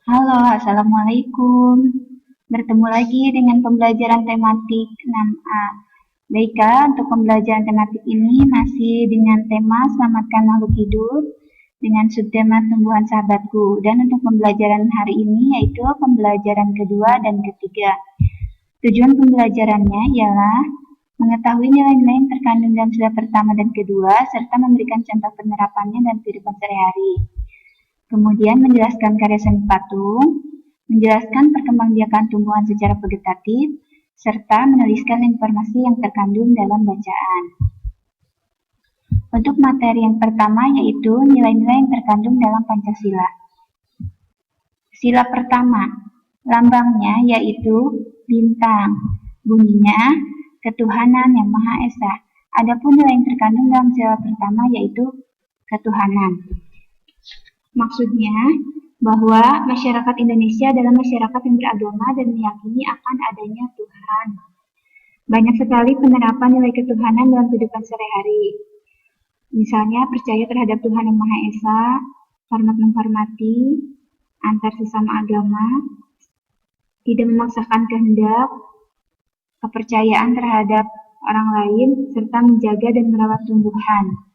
Halo, Assalamualaikum. Bertemu lagi dengan pembelajaran tematik 6A. Baiklah, untuk pembelajaran tematik ini masih dengan tema Selamatkan Makhluk Hidup dengan subtema Tumbuhan Sahabatku. Dan untuk pembelajaran hari ini yaitu pembelajaran kedua dan ketiga. Tujuan pembelajarannya ialah mengetahui nilai-nilai yang terkandung dalam sila pertama dan kedua, serta memberikan contoh penerapannya dalam kehidupan sehari-hari. Kemudian menjelaskan karya seni patung, menjelaskan perkembangbiakan tumbuhan secara vegetatif, serta menuliskan informasi yang terkandung dalam bacaan. Untuk materi yang pertama yaitu nilai-nilai yang terkandung dalam Pancasila. Sila pertama, lambangnya yaitu bintang, bunyinya ketuhanan yang Maha Esa. Adapun nilai yang terkandung dalam sila pertama yaitu ketuhanan. Maksudnya bahwa masyarakat Indonesia adalah masyarakat yang beragama dan meyakini akan adanya Tuhan. Banyak sekali penerapan nilai ketuhanan dalam kehidupan sehari-hari. Misalnya percaya terhadap Tuhan yang Maha Esa, hormat menghormati, antar sesama agama, tidak memaksakan kehendak, kepercayaan terhadap orang lain, serta menjaga dan merawat tumbuhan.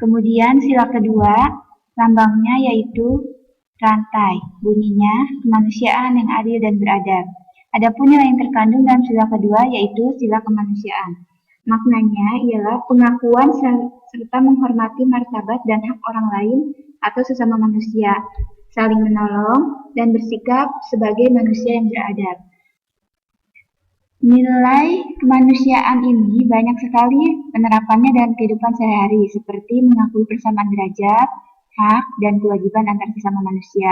Kemudian sila kedua, lambangnya yaitu rantai, bunyinya kemanusiaan yang adil dan beradab. Adapun nilai yang terkandung dalam sila kedua yaitu sila kemanusiaan. Maknanya ialah pengakuan serta menghormati martabat dan hak orang lain atau sesama manusia, saling menolong dan bersikap sebagai manusia yang beradab. Nilai kemanusiaan ini banyak sekali penerapannya dalam kehidupan sehari-hari, seperti mengakui persamaan derajat, hak, dan kewajiban antar sesama manusia,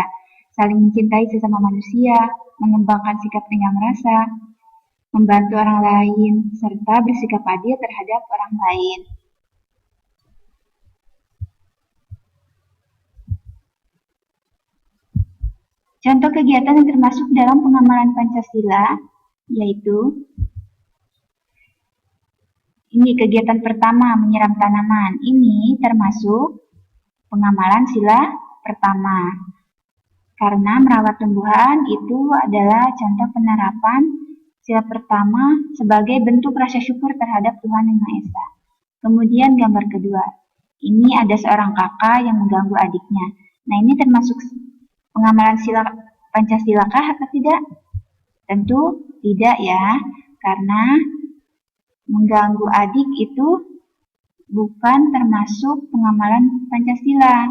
saling mencintai sesama manusia, mengembangkan sikap tenggang rasa, membantu orang lain, serta bersikap adil terhadap orang lain. Contoh kegiatan yang termasuk dalam pengamalan Pancasila yaitu ini kegiatan pertama menyiram tanaman. Ini termasuk pengamalan sila pertama. Karena merawat tumbuhan itu adalah contoh penerapan sila pertama sebagai bentuk rasa syukur terhadap Tuhan Yang Maha Esa. Kemudian gambar kedua. Ini ada seorang kakak yang mengganggu adiknya. Nah, ini termasuk pengamalan sila Pancasila kah atau tidak? Tentu tidak ya, karena mengganggu adik itu bukan termasuk pengamalan Pancasila.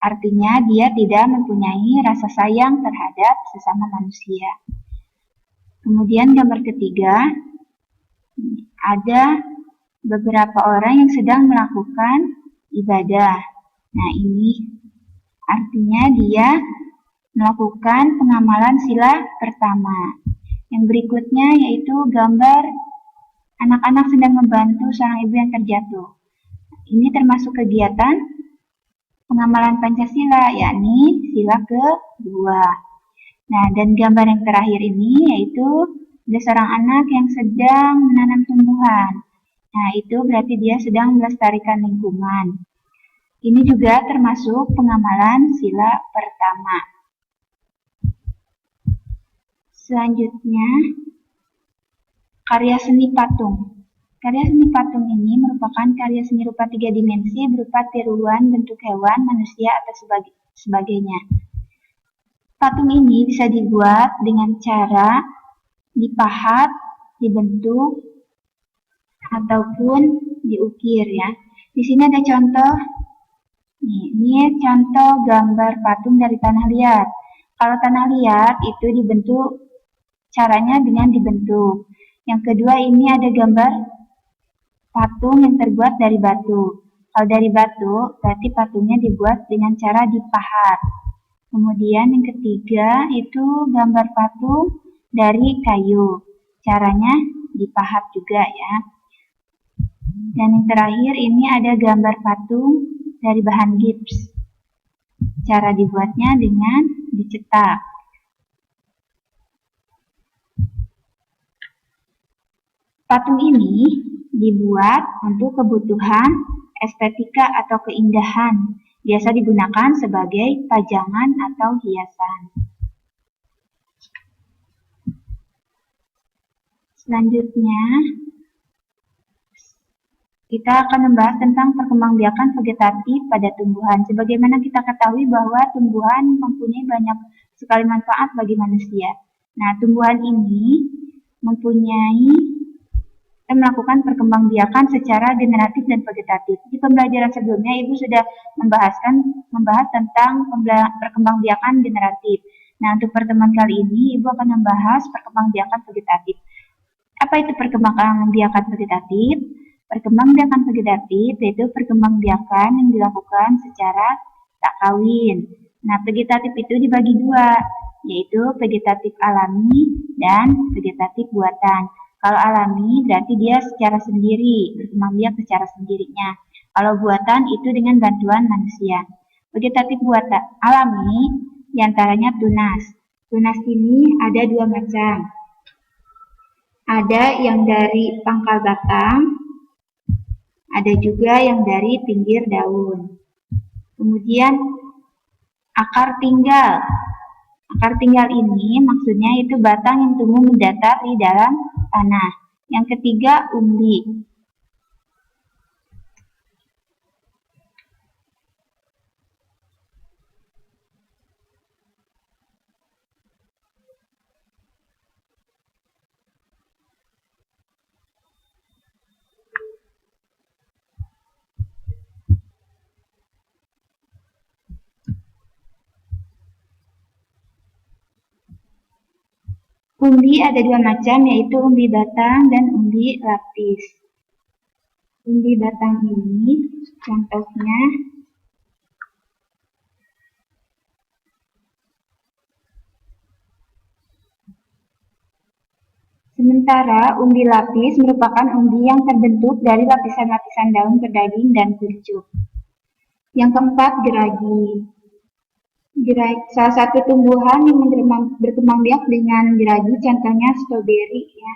Artinya dia tidak mempunyai rasa sayang terhadap sesama manusia. Kemudian gambar ketiga, ada beberapa orang yang sedang melakukan ibadah. Nah, ini artinya dia melakukan pengamalan sila pertama. Yang berikutnya yaitu gambar anak-anak sedang membantu seorang ibu yang terjatuh. Ini termasuk kegiatan pengamalan Pancasila, yakni sila kedua. Nah, dan gambar yang terakhir ini yaitu ada seorang anak yang sedang menanam tumbuhan. Nah, itu berarti dia sedang melestarikan lingkungan. Ini juga termasuk pengamalan sila pertama. Selanjutnya, karya seni patung. Karya seni patung ini merupakan karya seni rupa 3 dimensi berupa tiruan bentuk hewan, manusia, atau sebagainya. Patung ini bisa dibuat dengan cara dipahat, dibentuk, ataupun diukir ya. Di sini ada contoh. Ini contoh gambar patung dari tanah liat. Kalau tanah liat itu dibentuk, caranya dengan dibentuk. Yang kedua ini ada gambar patung yang terbuat dari batu. Kalau dari batu, berarti patungnya dibuat dengan cara dipahat. Kemudian yang ketiga itu gambar patung dari kayu. Caranya dipahat juga ya. Dan yang terakhir ini ada gambar patung dari bahan gips. Cara dibuatnya dengan dicetak. Patung ini dibuat untuk kebutuhan estetika atau keindahan. biasa digunakan sebagai pajangan atau hiasan. Selanjutnya, kita akan membahas tentang perkembangbiakan vegetatif pada tumbuhan. Sebagaimana kita ketahui bahwa tumbuhan mempunyai banyak sekali manfaat bagi manusia. Nah, tumbuhan ini melakukan perkembangbiakan secara generatif dan vegetatif. Di pembelajaran sebelumnya, Ibu sudah membahas tentang perkembangbiakan generatif. Nah, untuk pertemuan kali ini, Ibu akan membahas perkembangbiakan vegetatif. Apa itu perkembangbiakan vegetatif? Perkembangbiakan vegetatif yaitu perkembangbiakan yang dilakukan secara tak kawin. Nah, vegetatif itu dibagi dua, yaitu vegetatif alami dan vegetatif buatan. Kalau alami berarti dia secara sendiri, berkembang biak secara sendirinya. Kalau buatan itu dengan bantuan manusia. Vegetatif buatan alami diantaranya tunas. Tunas ini ada dua macam. Ada yang dari pangkal batang, ada juga yang dari pinggir daun. Kemudian akar tinggal. Akar tinggal ini maksudnya itu batang yang tumbuh mendatar di dalam tanah. Yang ketiga umbi. Umbi ada dua macam, yaitu umbi batang dan umbi lapis. Umbi batang ini contohnya sementara umbi lapis merupakan umbi yang terbentuk dari lapisan-lapisan daun berdaging dan kerucut. Yang keempat, geragi. Salah satu tumbuhan yang berkembang biak dengan geragi, contohnya stroberi ya.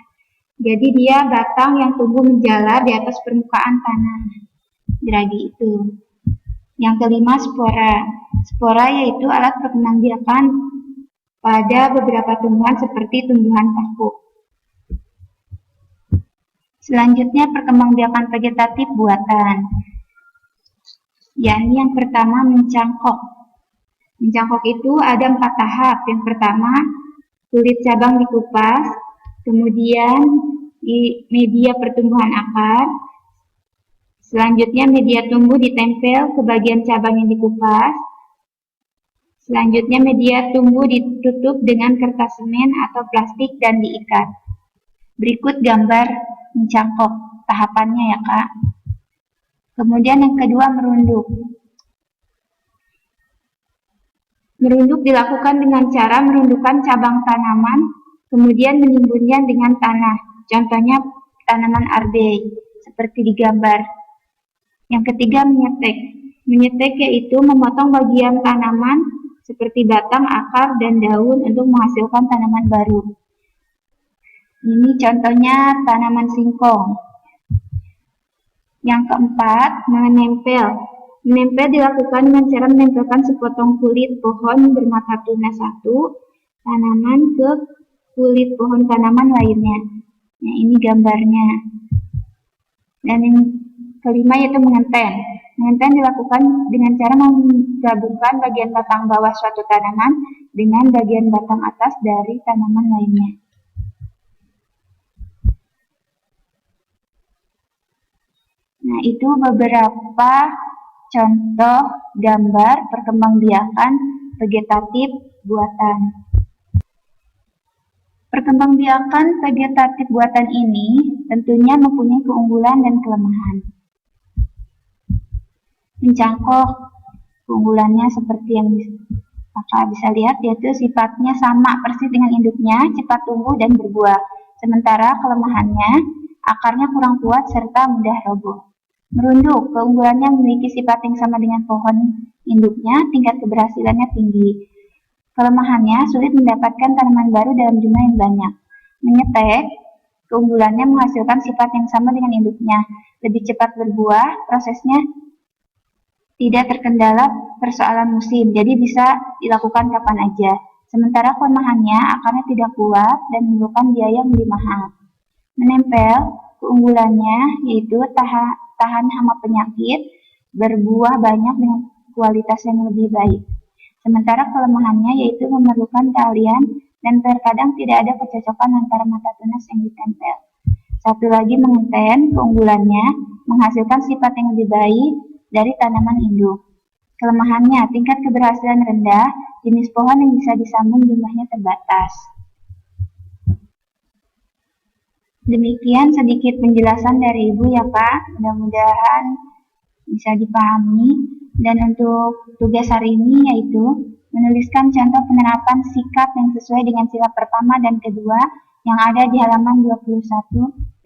Jadi dia batang yang tumbuh menjalar di atas permukaan tanah. Geragi itu. Yang kelima, spora. Spora yaitu alat perkembangbiakan pada beberapa tumbuhan seperti tumbuhan paku. Selanjutnya perkembangbiakan vegetatif buatan. Yakni yang pertama mencangkok. Mencangkok itu ada 4 tahap. Yang pertama, kulit cabang dikupas, kemudian di media pertumbuhan akar, selanjutnya media tumbuh ditempel ke bagian cabang yang dikupas, selanjutnya media tumbuh ditutup dengan kertas semen atau plastik dan diikat. Berikut gambar mencangkok, tahapannya ya Kak. Kemudian yang kedua, merunduk. Merunduk dilakukan dengan cara merundukkan cabang tanaman, kemudian menimbunnya dengan tanah. Contohnya tanaman arbei, seperti di gambar. Yang ketiga, menyetek. Menyetek yaitu memotong bagian tanaman seperti batang, akar, dan daun untuk menghasilkan tanaman baru. Ini contohnya tanaman singkong. Yang keempat, menempel. Menempel dilakukan dengan cara menempelkan sepotong kulit pohon bermata tunas satu tanaman ke kulit pohon tanaman lainnya. Nah, ini gambarnya. Dan yang kelima yaitu mengenten. Mengenten dilakukan dengan cara menggabungkan bagian batang bawah suatu tanaman dengan bagian batang atas dari tanaman lainnya. Nah, itu beberapa contoh gambar perkembangbiakan vegetatif buatan. Perkembangbiakan vegetatif buatan ini tentunya mempunyai keunggulan dan kelemahan. Mencangkok, keunggulannya seperti yang Kakak bisa lihat, yaitu sifatnya sama persis dengan induknya, cepat tumbuh dan berbuah. Sementara kelemahannya, akarnya kurang kuat serta mudah roboh. Merunduk, keunggulannya memiliki sifat yang sama dengan pohon induknya, tingkat keberhasilannya tinggi. Kelemahannya, sulit mendapatkan tanaman baru dalam jumlah yang banyak. Menyetek, keunggulannya menghasilkan sifat yang sama dengan induknya, lebih cepat berbuah, prosesnya tidak terkendala persoalan musim, jadi bisa dilakukan kapan aja. Sementara kelemahannya, akarnya tidak kuat dan memerlukan biaya yang lebih mahal. Menempel, keunggulannya yaitu tahan hama penyakit, berbuah banyak dengan kualitas yang lebih baik. Sementara kelemahannya yaitu memerlukan keahlian dan terkadang tidak ada kecocokan antara mata tunas yang ditempel. Satu lagi mengenten, keunggulannya menghasilkan sifat yang lebih baik dari tanaman induk. Kelemahannya, tingkat keberhasilan rendah, jenis pohon yang bisa disambung jumlahnya terbatas. Demikian sedikit penjelasan dari Ibu ya Pak, mudah-mudahan bisa dipahami. Dan untuk tugas hari ini yaitu menuliskan contoh penerapan sikap yang sesuai dengan sila pertama dan kedua yang ada di halaman 21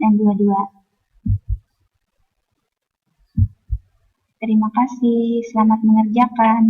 dan 22. Terima kasih, selamat mengerjakan.